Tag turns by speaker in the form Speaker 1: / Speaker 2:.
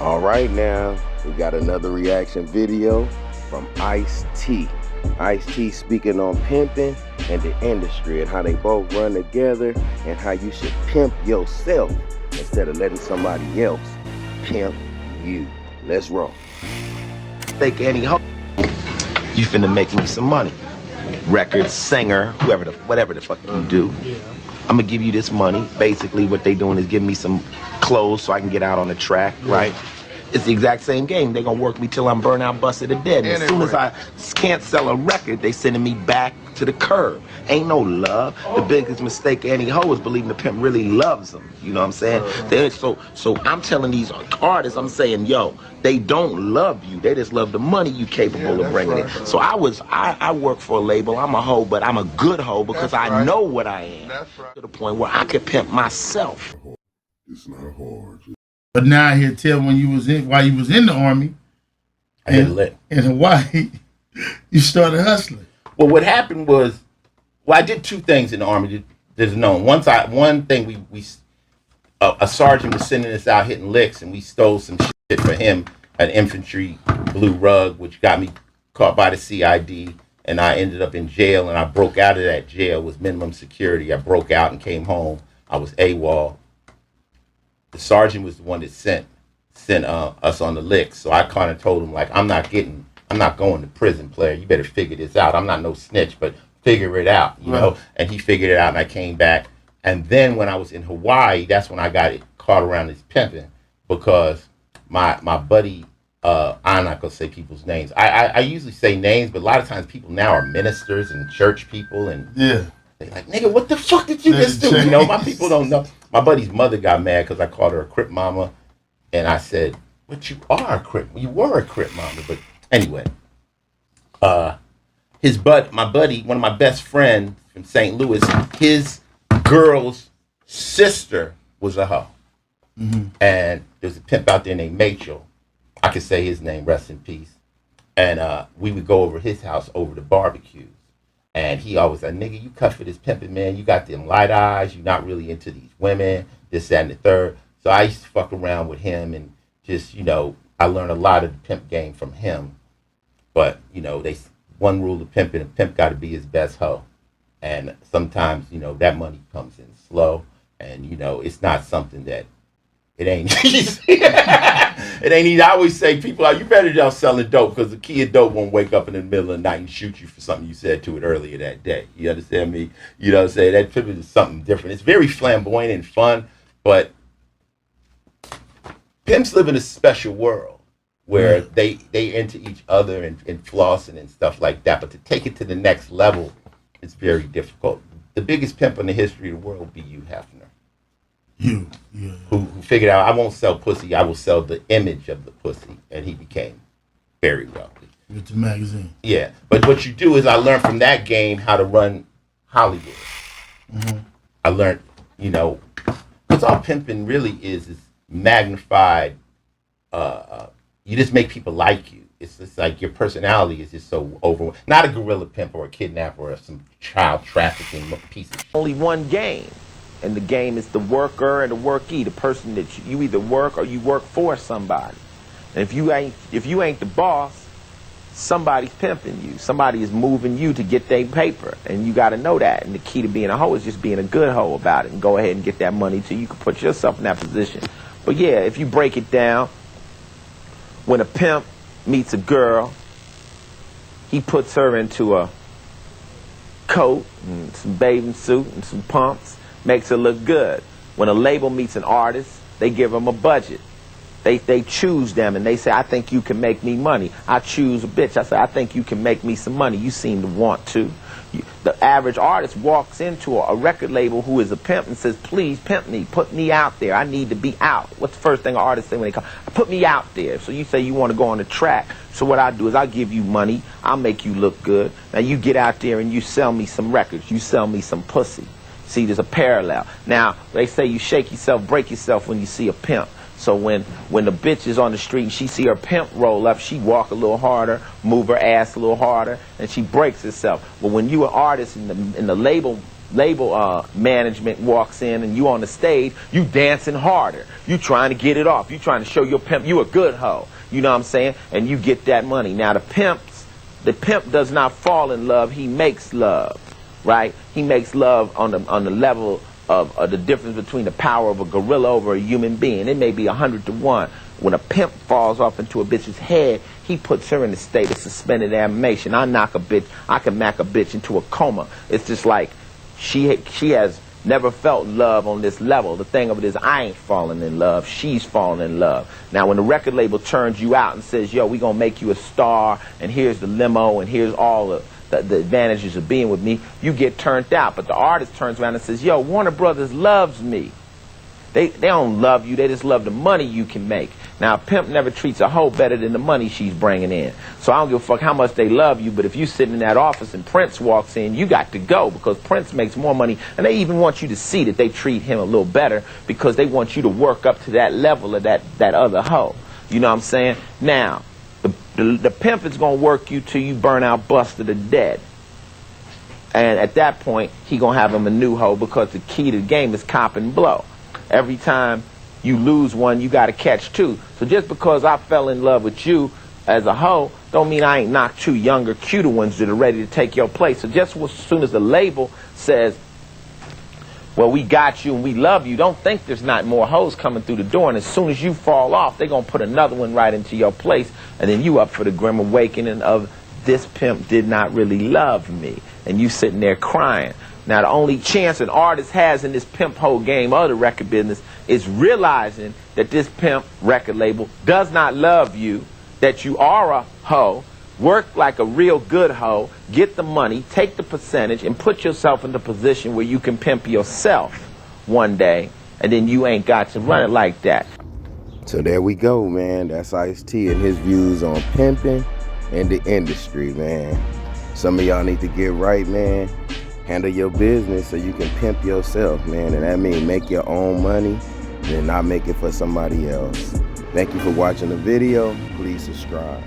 Speaker 1: All right, now we got another reaction video from Ice-T. Ice-T speaking on pimping and the industry and how they both run together and how you should pimp yourself instead of letting somebody else pimp you. Let's roll.
Speaker 2: Think any hoe, you finna make me some money. Record, singer, whatever the fuck you do. I'm gonna give you this money. Basically, what they doing is giving me some clothes so I can get out on the track, right? It's the exact same game. They gonna work me till I'm burnt out, busted to dead. And as soon as I can't sell a record, they sending me back to the curb. Ain't no love. The biggest mistake any hoe is believing the pimp really loves them. You know what I'm saying? So I'm telling these artists, I'm saying, yo, they don't love you. They just love the money you capable of bringing in. So I work for a label. I'm a hoe, but I'm a good hoe because I know what I am. To the point where I could pimp myself.
Speaker 3: It's not hard.
Speaker 4: But now I hear tell while you was in the army in Hawaii, you started hustling.
Speaker 5: Well, what happened was, I did two things in the army. There's known. One thing a sergeant was sending us out hitting licks, and we stole some shit for him, an infantry blue rug, which got me caught by the CID, and I ended up in jail. And I broke out of that jail with minimum security. I broke out and came home. I was AWOL. The sergeant was the one that sent us on the licks. So I kind of told him, like, I'm not going to prison, player. You better figure this out. I'm not no snitch, but figure it out, you know? And he figured it out, and I came back. And then when I was in Hawaii, that's when I got caught around this pimping, because my buddy, I'm not going to say people's names. I usually say names, but a lot of times people now are ministers and church people, and they're like, nigga, what the fuck did you just do? You know, my people don't know. My buddy's mother got mad because I called her a Crip mama, and I said, but you are a Crip. You were a Crip mama. But anyway, my buddy, one of my best friends from St. Louis, his girl's sister was a hoe. And there's a pimp out there named Machel. I could say his name, rest in peace. And we would go over his house over the barbecues. And he always said, nigga, you cut for this pimping, man. You got them light eyes. You're not really into these women, this, that, and the third. So I used to fuck around with him and just, you know, I learned a lot of the pimp game from him. But, you know, one rule of pimping, a pimp got to be his best hoe. And sometimes, you know, that money comes in slow. And, you know, it's not something that, it ain't easy. It ain't easy. I always say, people, you better just selling dope, because the key of dope won't wake up in the middle of the night and shoot you for something you said to it earlier that day. You understand me? You know what I'm saying? That pimping is something different. It's very flamboyant and fun, but pimps live in a special world where they into each other and flossing and stuff like that. But to take it to the next level, it's very difficult. The biggest pimp in the history of the world would be Hugh Hefner. Who figured out, I won't sell pussy, I will sell the image of the pussy. And he became very wealthy.
Speaker 4: With the magazine.
Speaker 5: Yeah. But what you do is, I learned from that game how to run Hollywood. I learned, you know, because all pimping really is magnified. You just make people like you. It's just like your personality is just so over. Not a gorilla pimp or a kidnapper or some child trafficking piece of shit.
Speaker 2: Only one game. And the game is the worker and the workee, the person that you either work or you work for somebody. And if you ain't the boss, somebody's pimping you. Somebody is moving you to get their paper, and you got to know that. And the key to being a hoe is just being a good hoe about it and go ahead and get that money till you can put yourself in that position. But yeah, if you break it down, when a pimp meets a girl, he puts her into a coat and some bathing suit and some pumps. Makes it look good. When a label meets an artist, they give them a budget. They choose them and they say, I think you can make me money. I choose a bitch. I say, I think you can make me some money. You seem to want to. The average artist walks into a record label who is a pimp and says, please pimp me, put me out there. I need to be out. What's the first thing an artist say when they come? Put me out there. So you say you want to go on the track. So what I do is I'll give you money. I'll make you look good. Now you get out there and you sell me some records. You sell me some pussy. See, there's a parallel. Now, they say you shake yourself, break yourself when you see a pimp. So when the bitch is on the street and she see her pimp roll up, she walk a little harder, move her ass a little harder, and she breaks herself. But when you an artist and the label label management walks in and you on the stage, you dancing harder. You trying to get it off. You trying to show your pimp you a good hoe. You know what I'm saying? And you get that money. Now the pimp does not fall in love. He makes love, right? He makes love on the level of the difference between the power of a gorilla over a human being. It may be 100 to 1. When a pimp falls off into a bitch's head, he puts her in a state of suspended animation. I can knock a bitch into a coma. It's just like she has never felt love on this level. The thing of it is, I ain't falling in love. She's falling in love. Now, when the record label turns you out and says, yo, we gonna make you a star, and here's the limo, and here's all the advantages of being with me, you get turned out. But the artist turns around and says, yo, Warner Brothers loves me. They don't love you, they just love the money you can make. Now, a pimp never treats a hoe better than the money she's bringing in. So I don't give a fuck how much they love you, but if you sitting in that office and Prince walks in, you got to go, because Prince makes more money, and they even want you to see that they treat him a little better, because they want you to work up to that level of that other hoe. You know what I'm saying? Now, the pimp is going to work you till you burn out, busted, or dead. And at that point, he going to have him a new hoe, because the key to the game is cop and blow. Every time you lose one, you got to catch two. So just because I fell in love with you as a hoe, don't mean I ain't knocked two younger, cuter ones that are ready to take your place. So just as soon as the label says, well, we got you and we love you, don't think there's not more hoes coming through the door. And as soon as you fall off, they're going to put another one right into your place. And then you up for the grim awakening of, this pimp did not really love me. And you sitting there crying. Now, the only chance an artist has in this pimp hoe game of the record business is realizing that this pimp record label does not love you, that you are a hoe, work like a real good hoe, get the money, take the percentage, and put yourself in the position where you can pimp yourself one day, and then you ain't got to run it like that.
Speaker 1: So there we go, man. That's Ice-T and his views on pimping and the industry, man. Some of y'all need to get right, man. Handle your business so you can pimp yourself, man. And that means make your own money and not make it for somebody else. Thank you for watching the video. Please subscribe.